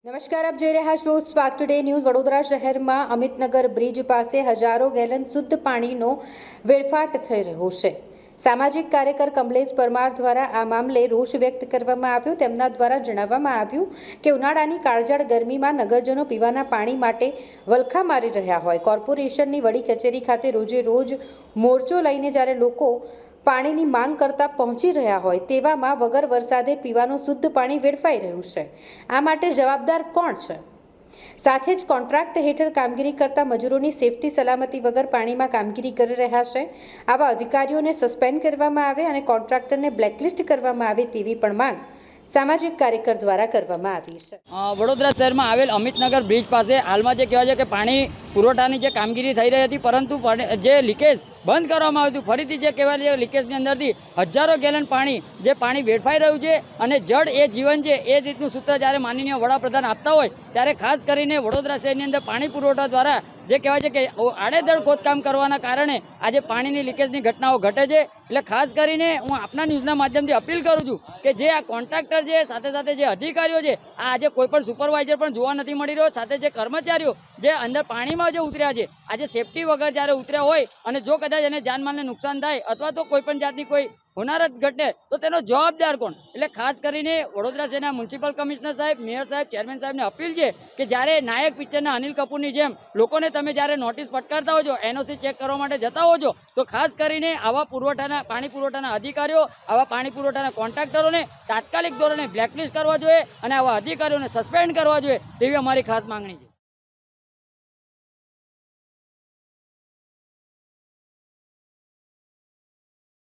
નમસ્કાર, આપ જોઈ રહ્યા છો સ્પાર્ક ટુડે ન્યૂઝ। વડોદરા શહેરમાં અમિતનગર બ્રિજ પાસે હજારો ગેલન શુદ્ધ પાણીનો વેડફાટ થઈ રહ્યો છે। સામાજિક કાર્યકર કમલેશ પરમાર દ્વારા આ મામલે રોષ વ્યક્ત કરવામાં આવ્યો। તેમના દ્વારા જણાવવામાં આવ્યું કે ઉનાળાની કાળઝાળ ગરમીમાં નગરજનો પીવાના પાણી માટે વલખા મારી રહ્યા હોય। કોર્પોરેશનની વડી કચેરી ખાતે રોજે રોજ મોરચો લઈને જ્યારે લોકો પાણીની માંગ કરતા પહોંચી રહ્યા હોય તેવામાં વગર વરસાદે પીવાનું શુદ્ધ પાણી વેડફાઈ રહ્યું છે। આ માટે જવાબદાર કોણ છે? સાથે જ કોન્ટ્રાક્ટ હેઠળ કામગીરી કરતા મજૂરોની સેફટી સલામતી વગર પાણીમાં કામગીરી કરી રહ્યા છે। આવા અધિકારીઓને સસ્પેન્ડ કરવામાં આવે અને કોન્ટ્રાક્ટરને બ્લેકલિસ્ટ કરવામાં આવે તેવી પણ માંગ સામાજિક કાર્યકર દ્વારા કરવામાં આવી છે। વડોદરા શહેરમાં આવેલ અમિતનગર બ્રિજ પાસે હાલમાં જે કહેવાય છે કે પાણી પુરવઠાની જે કામગીરી થઈ રહી હતી, પરંતુ જે લીકેજ બંધ કરવામાં આવ્યું હતું, ફરીથી જે કહેવાય છે લીકેજની અંદરથી હજારો ગેલન પાણી જે પાણી વેડફાઈ રહ્યું છે અને જળ એ જીવન છે એ રીતનું સૂત્ર જ્યારે માનનીય વડાપ્રધાન આપતા હોય ત્યારે ખાસ કરીને વડોદરા શહેરની અંદર પાણી પુરવઠા દ્વારા જે કહેવાય છે કે આડેધડ ખોદકામ કરવાના કારણે આજે પાણીની લીકેજની ઘટનાઓ ઘટે છે। એટલે ખાસ કરીને હું આપના ન્યૂઝના માધ્યમથી અપીલ કરું છું કે જે આ કોન્ટ્રાક્ટર છે, સાથે સાથે જે અધિકારીઓ છે, આ આજે કોઈ પણ સુપરવાઇઝર પણ જોવા નથી મળી રહ્યો, સાથે જે કર્મચારીઓ જે અંદર પાણીમાં જે ઉતર્યા છે, આજે સેફટી વગર જ્યારે ઉતર્યા હોય અને જો કદાચ એને જાનમાલને નુકસાન થાય અથવા તો કોઈ પણ જાતની કોઈ હોનારત ઘટે તો તેનો જવાબદાર કોણ? એટલે ખાસ કરીને વડોદરા શહેરના મ્યુનિસિપલ કમિશનર સાહેબ, મેયર સાહેબ, ચેરમેન સાહેબને અપીલ છે કે જ્યારે નાયક પિક્ચરના અનિલ કપૂરની જેમ લોકોને તમે જ્યારે નોટિસ ફટકારતા હો છો, એનઓસી ચેક કરવા માટે જતા હો છો, તો ખાસ કરીને આવા પાણી પુરવઠાના અધિકારીઓ, આવા પાણી પુરવઠાના કોન્ટ્રાક્ટરોને તાત્કાલિક ધોરણે બ્લેકલિસ્ટ કરવા જોઈએ અને આવા અધિકારીઓને સસ્પેન્ડ કરવા જોઈએ તેવી અમારી ખાસ માંગણી છે।